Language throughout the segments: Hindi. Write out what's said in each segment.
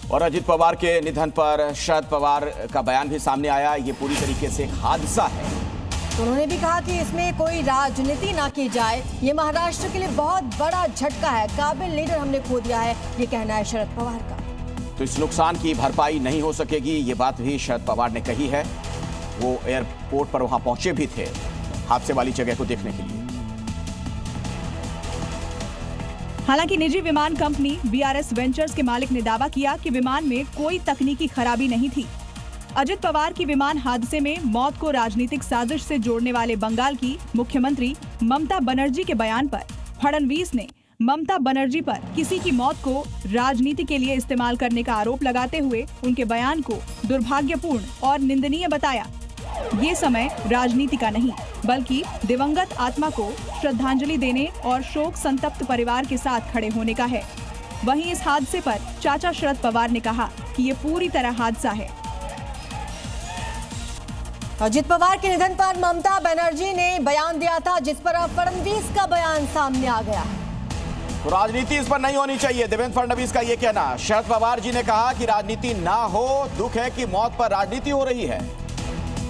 और अजित पवार के निधन पर शरद पवार का बयान भी सामने आया। ये पूरी तरीके से एक हादसा है। तो उन्होंने भी कहा कि इसमें कोई राजनीति ना की जाए। ये महाराष्ट्र के लिए बहुत बड़ा झटका है। काबिल लीडर हमने खो दिया है, ये कहना है शरद पवार का। तो इस नुकसान की भरपाई नहीं हो सकेगी, ये बात भी शरद पवार ने कही है। वो एयरपोर्ट पर वहां पहुंचे भी थे हादसे वाली जगह को देखने के लिए। हालांकि निजी विमान कंपनी BRS वेंचर्स के मालिक ने दावा किया कि विमान में कोई तकनीकी खराबी नहीं थी। अजित पवार की विमान हादसे में मौत को राजनीतिक साजिश से जोड़ने वाले बंगाल की मुख्यमंत्री ममता बनर्जी के बयान पर फडणवीस ने ममता बनर्जी पर किसी की मौत को राजनीति के लिए इस्तेमाल करने का आरोप लगाते हुए उनके बयान को दुर्भाग्यपूर्ण और निंदनीय बताया। ये समय राजनीति का नहीं, बल्कि दिवंगत आत्मा को श्रद्धांजलि देने और शोक संतप्त परिवार के साथ खड़े होने का है। वहीं इस हादसे पर चाचा शरद पवार ने कहा कि ये पूरी तरह हादसा है। अजित पवार के निधन पर ममता बनर्जी ने बयान दिया था, जिस पर अब फडणवीस का बयान सामने आ गया है। तो राजनीति इस पर नहीं होनी चाहिए, देवेंद्र फडणवीस का ये कहना। शरद पवार जी ने कहा कि राजनीति ना हो, दुख है कि मौत पर राजनीति हो रही है।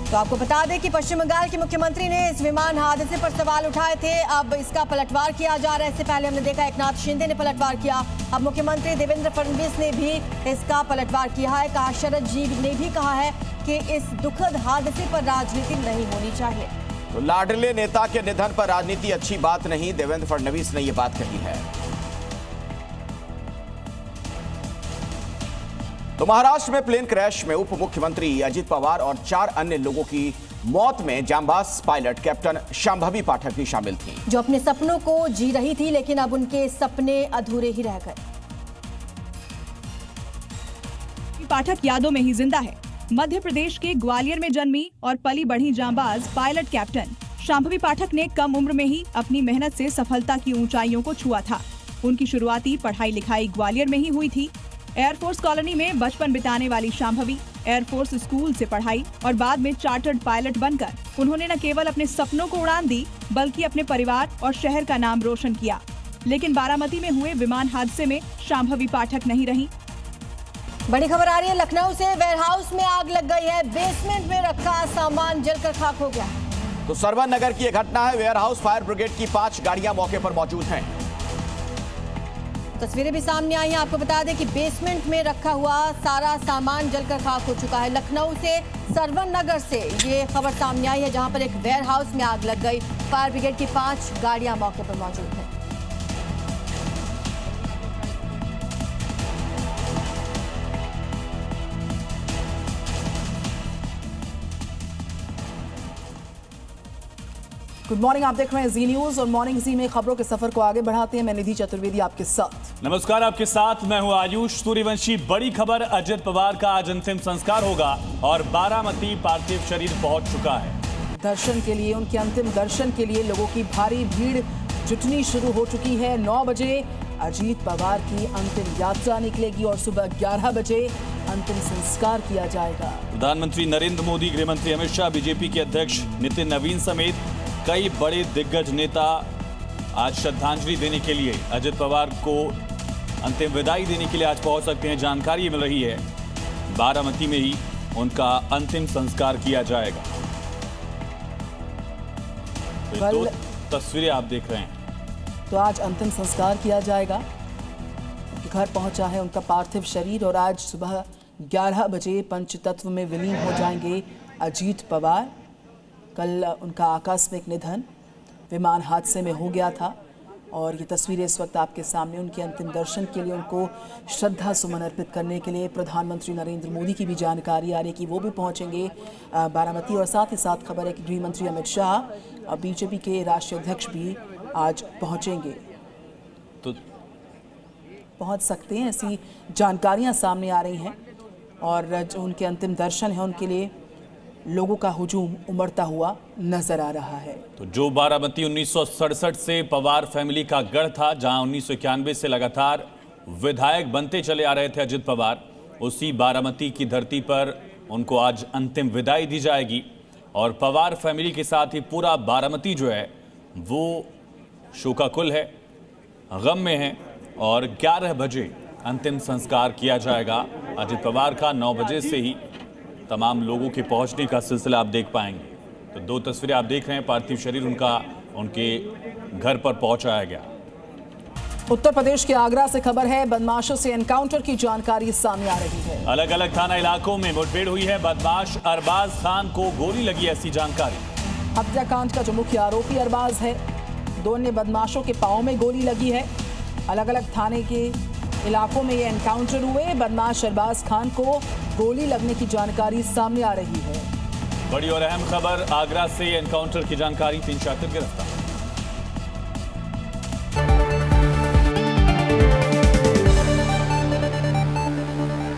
तो आपको बता दें कि पश्चिम बंगाल के मुख्यमंत्री ने इस विमान हादसे पर सवाल उठाए थे। अब इसका पलटवार किया जा रहा है। इससे पहले हमने देखा एकनाथ शिंदे ने पलटवार किया। अब मुख्यमंत्री देवेंद्र फडणवीस ने भी इसका पलटवार किया है। कहा, शरद जी ने भी कहा है कि इस दुखद हादसे पर राजनीति नहीं होनी चाहिए। तो लाडले नेता के निधन पर राजनीति अच्छी बात नहीं, देवेंद्र फडणवीस ने ये बात कही है। तो महाराष्ट्र में प्लेन क्रैश में उप मुख्यमंत्री अजित पवार और 4 अन्य लोगों की मौत में जांबाज पायलट कैप्टन शांभवी पाठक भी शामिल थी, जो अपने सपनों को जी रही थी, लेकिन अब उनके सपने अधूरे ही रह गए। पाठक यादों में ही जिंदा है। मध्य प्रदेश के ग्वालियर में जन्मी और पली बढ़ी जांबाज पायलट कैप्टन शांभवी पाठक ने कम उम्र में ही अपनी मेहनत से सफलता की ऊंचाइयों को छुआ था। उनकी शुरुआती पढ़ाई लिखाई ग्वालियर में ही हुई थी। एयरफोर्स कॉलोनी में बचपन बिताने वाली शांभवी एयरफोर्स स्कूल से पढ़ाई और बाद में चार्टर्ड पायलट बनकर उन्होंने न केवल अपने सपनों को उड़ान दी, बल्कि अपने परिवार और शहर का नाम रोशन किया। लेकिन बारामती में हुए विमान हादसे में शांभवी पाठक नहीं रही। बड़ी खबर आ रही है लखनऊ से। वेयरहाउस में आग लग गई है। बेसमेंट में रखा सामान जलकर खाक हो गया। तो सरवन नगर की यह घटना है। वेयरहाउस फायर ब्रिगेड की 5 गाड़ियां मौके पर मौजूद हैं। तस्वीरें भी सामने आई हैं। आपको बता दें कि बेसमेंट में रखा हुआ सारा सामान जलकर खाक हो चुका है। लखनऊ से सरवन नगर से ये खबर सामने आई है, जहां पर एक वेयरहाउस में आग लग गई। फायर ब्रिगेड की 5 गाड़ियां मौके पर मौजूद हैं। गुड मॉर्निंग, आप देख रहे हैं जी न्यूज और मॉर्निंग जी में खबरों के सफर को आगे बढ़ाते हैं। मैं निधि चतुर्वेदी आपके साथ। नमस्कार, आपके साथ मैं हूं आयुष सूर्यवंशी। बड़ी खबर, अजित पवार का आज अंतिम संस्कार होगा और बारामती पार्थिव शरीर पहुंच चुका है। दर्शन के लिए, उनके अंतिम दर्शन के लिए लोगों की भारी भीड़ जुटनी शुरू हो चुकी है। 9 बजे अजित पवार की अंतिम यात्रा निकलेगी और सुबह 11 बजे अंतिम संस्कार किया जाएगा। प्रधानमंत्री नरेंद्र मोदी, गृहमंत्री अमित शाह, बीजेपी के अध्यक्ष नितिन नवीन समेत कई बड़े दिग्गज नेता आज श्रद्धांजलि देने के लिए, अजित पवार को अंतिम विदाई देने के लिए आज पहुंच सकते हैं। जानकारी मिल रही है बारामती में ही उनका अंतिम संस्कार किया जाएगा। तो 2 तस्वीरें आप देख रहे हैं। तो आज अंतिम संस्कार किया जाएगा। उनके घर पहुंचा है उनका पार्थिव शरीर और आज सुबह 11 बजे पंचतत्व में विलीन हो जाएंगे अजित पवार। कल उनका आकस्मिक निधन विमान हादसे में हो गया था और ये तस्वीरें इस वक्त आपके सामने। उनके अंतिम दर्शन के लिए, उनको श्रद्धा सुमन अर्पित करने के लिए प्रधानमंत्री नरेंद्र मोदी की भी जानकारी आ रही है कि वो भी पहुंचेंगे बारामती। और साथ ही साथ खबर है कि गृह मंत्री अमित शाह और बीजेपी के राष्ट्रीय अध्यक्ष भी आज पहुंचेंगे, तो पहुंच सकते हैं, ऐसी जानकारियां सामने आ रही हैं। और जो उनके अंतिम दर्शन हैं उनके लिए लोगों का हुजूम उमड़ता हुआ नजर आ रहा है। तो जो बारामती 1967 से पवार फैमिली का गढ़ था, जहां 1991 से लगातार विधायक बनते चले आ रहे थे अजित पवार, उसी बारामती की धरती पर उनको आज अंतिम विदाई दी जाएगी। और पवार फैमिली के साथ ही पूरा बारामती जो है वो शोकाकुल है, गम में है। और 11 बजे अंतिम संस्कार किया जाएगा अजित पवार का 9 बजे से ही तमाम लोगों के पहुंचने का सिलसिला आप देख पाएंगे। तो 2 तस्वीरें आप देख रहे हैं, पार्थिव शरीर उनके घर पर पहुंचाया गया। उत्तर प्रदेश के आगरा से खबर है, बदमाशों से एनकाउंटर की जानकारी सामने आ रही है। अलग अलग थाना इलाकों में मुठभेड़ हुई है, बदमाश अरबाज खान को गोली लगी, ऐसी जानकारी। हत्याकांड का जो मुख्य आरोपी अरबाज है, 2 अन्य बदमाशों के पांव में गोली लगी है। अलग अलग थाने के इलाकों में ये एनकाउंटर हुए, बदमाश अरबाज खान को गोली लगने की जानकारी सामने आ रही है। बड़ी और अहम खबर आगरा से, एनकाउंटर की जानकारी, 3 शातिर गिरफ्तार।